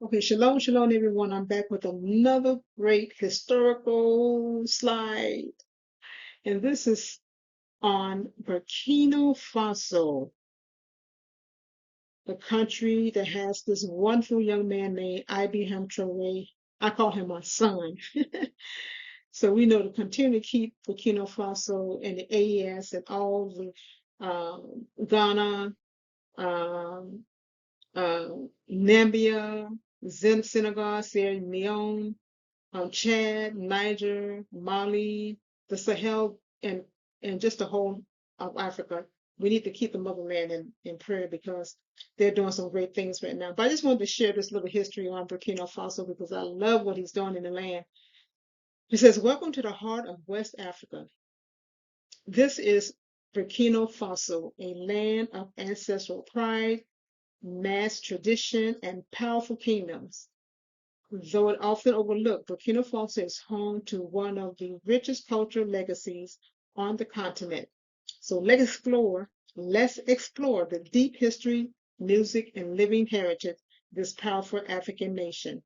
Okay, shalom, shalom, everyone. I'm back with another great historical slide. And this is on Burkina Faso, the country that has this wonderful young man named Ibiham Traore. I call him my son. So we know to continue to keep Burkina Faso and the AES and all the Ghana, um, uh, Nambia, Senegal, Sierra Leone, Chad, Niger, Mali, the Sahel, and just the whole of Africa. We need to keep the motherland in prayer because they're doing some great things right now. But I just wanted to share this little history on Burkina Faso because I love what he's doing in the land. He says, "Welcome to the heart of West Africa. This is Burkina Faso, a land of ancestral pride, mass tradition, and powerful kingdoms. Though it often overlooked, Burkina Faso is home to one of the richest cultural legacies on the continent. So let's explore the deep history, music, and living heritage of this powerful African nation.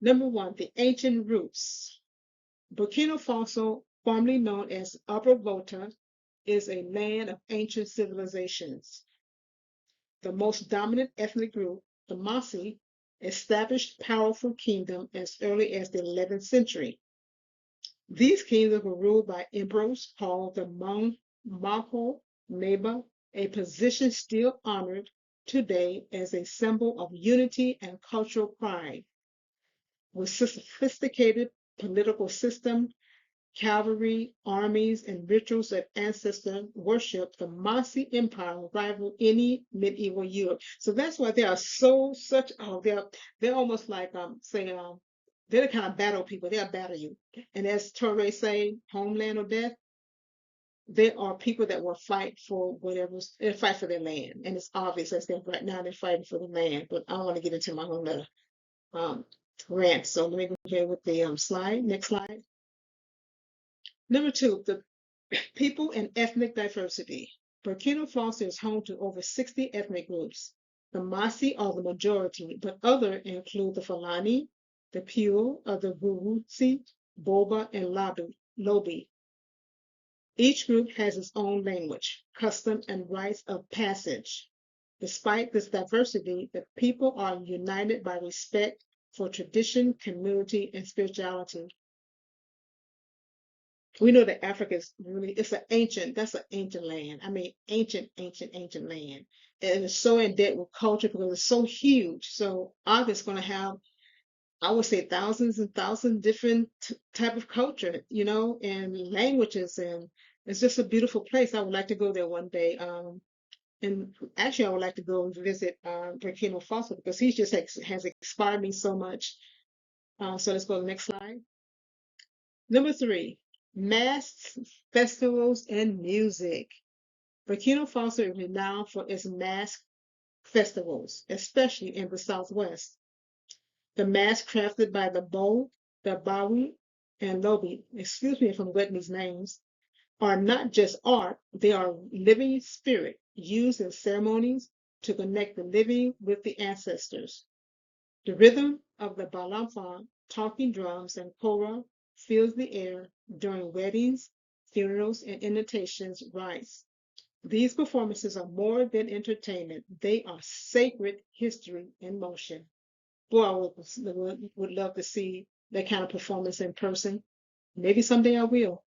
Number one, the ancient roots. Burkina Faso, formerly known as Upper Volta, is a land of ancient civilizations. The most dominant ethnic group, the Masi, established powerful kingdom as early as the 11th century. These kingdoms were ruled by emperors called the Maho Neba, a position still honored today as a symbol of unity and cultural pride. With sophisticated political system, cavalry, armies, and rituals of ancestor worship, the Masi Empire rivaled any medieval Europe. So that's why they are they're almost like they're the kind of battle people. They'll battle you. And as Torre say, homeland or death, they are people that will fight for they fight for their land. And it's obvious as they right now they're fighting for the land. But I don't want to get into my whole other um rant. So let me go here with the slide. Next slide. Number two, the people and ethnic diversity. Burkina Faso is home to over 60 ethnic groups. The Masi are the majority, but others include the Fulani, the Pure, the Vurusi, Boba, and Lobi. Each group has its own language, custom, and rites of passage. Despite this diversity, the people are united by respect for tradition, community, and spirituality. We know that Africa is really, that's an ancient land. I mean, ancient land. And it's so in debt with culture because it's so huge. So Africa's going to have, I would say, thousands and thousands different type of culture, and languages. And it's just a beautiful place. I would like to go there one day. And actually, I would like to go and visit Burkina Faso because he just has inspired me so much. So let's go to the next slide. Number three, masks, festivals, and music. Burkina Faso is renowned for its mask festivals, especially in the southwest. The masks crafted by the Bo, the Bawi, and Lobi, excuse me if I'm getting these names, are not just art, they are living spirit used in ceremonies to connect the living with the ancestors. The rhythm of the balanfa, talking drums, and kora fills the air during weddings, funerals, and invitations rites. These performances are more than entertainment. They are sacred history in motion. Boy, I would love to see that kind of performance in person. Maybe someday I will.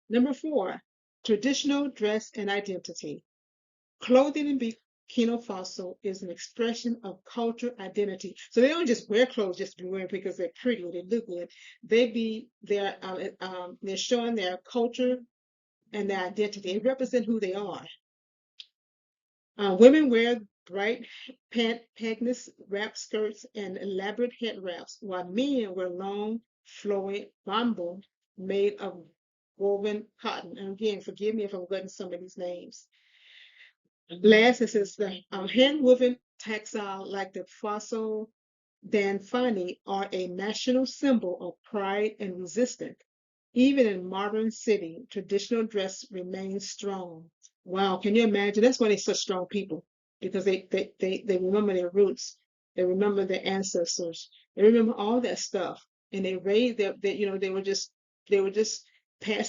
Number four, traditional dress and identity. Clothing in Burkina Faso is an expression of cultural identity. So they don't just wear clothes just to be wearing because they're pretty or they look good. They're showing their culture and their identity. They represent who they are. Women wear bright pagnas wrap skirts and elaborate head wraps, while men wear long, flowing bamboo made of woven cotton. And again, forgive me if I'm getting some of these names. Last, it says the hand-woven textile like the Faso Danfani are a national symbol of pride and resistance. Even in modern city, traditional dress remains strong. Wow, can you imagine? That's why they're such strong people, because they remember their roots, they remember their ancestors, they remember all that stuff, and they raised they were just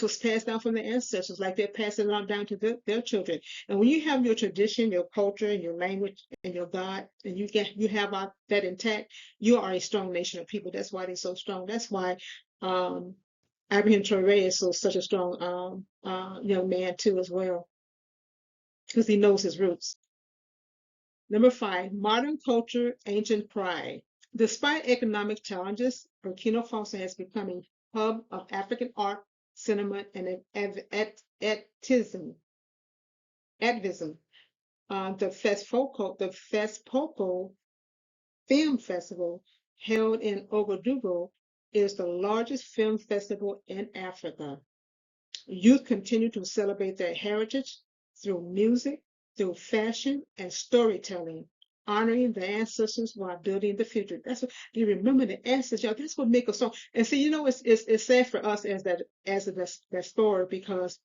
was passed down from their ancestors, like they're passing it on down to their children. And when you have your tradition, your culture, and your language, and your God, and you have that intact, you are a strong nation of people. That's why they're so strong. That's why um, Abraham Traore is such a strong young man too as well, because he knows his roots. Number five, modern culture, ancient pride. Despite economic challenges, Burkina Faso has become a hub of African art, cinema, and activism. The Film Festival, held in Ouagadougou, is the largest film festival in Africa. Youth continue to celebrate their heritage through music, through fashion, and storytelling, honoring the ancestors while building the future. That's what you remember, the ancestors. Y'all, that's what makes us strong. And see, it's sad for us that story, because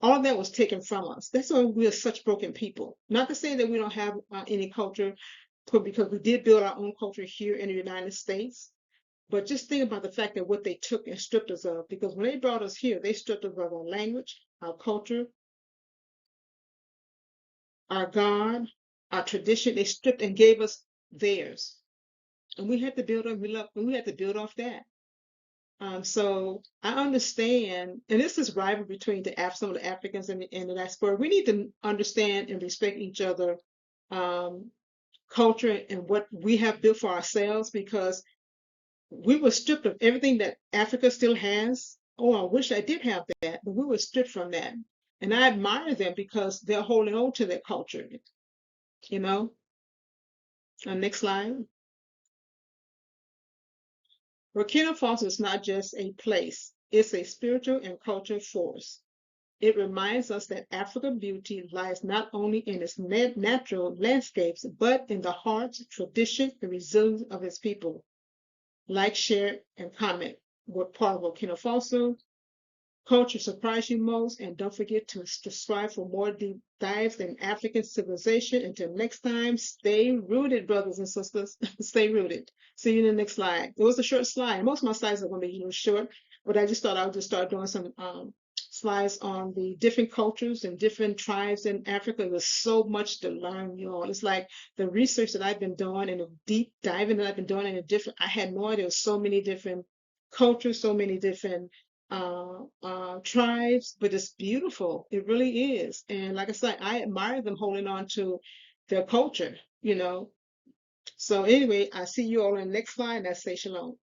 all of that was taken from us. That's why we are such broken people. Not to say that we don't have any culture, because we did build our own culture here in the United States. But just think about the fact that what they took and stripped us of, because when they brought us here, they stripped us of our language, our culture, our God, our tradition. They stripped and gave us theirs, and we had to we had to build off that. So I understand, and this is rivalry between some of the Africans and the diaspora. We need to understand and respect each other, um, culture and what we have built for ourselves, because we were stripped of everything that Africa still has. Oh, I wish I did have that, but we were stripped from that. And I admire them because they're holding on to their culture, you know. Next slide. Burkina Faso is not just a place, it's a spiritual and cultural force. It reminds us that African beauty lies not only in its natural landscapes, but in the heart, tradition, and resilience of its people. Like, share, and comment. What part of Burkina Faso culture surprised you most? And don't forget to subscribe for more deep dives in African civilization. Until next time, stay rooted, brothers and sisters. Stay rooted. See you in the next slide. It was a short slide. Most of my slides are going to be short, but I just thought I would just start doing some slides on the different cultures and different tribes in Africa. There's so much to learn, you all. It's like the research that I've been doing and the deep diving that I've been doing I had no idea, so many different cultures, so many different tribes, but it's beautiful. It really is. And like I said, I admire them holding on to their culture, you know. So anyway, I see you all in the next slide, and I say shalom.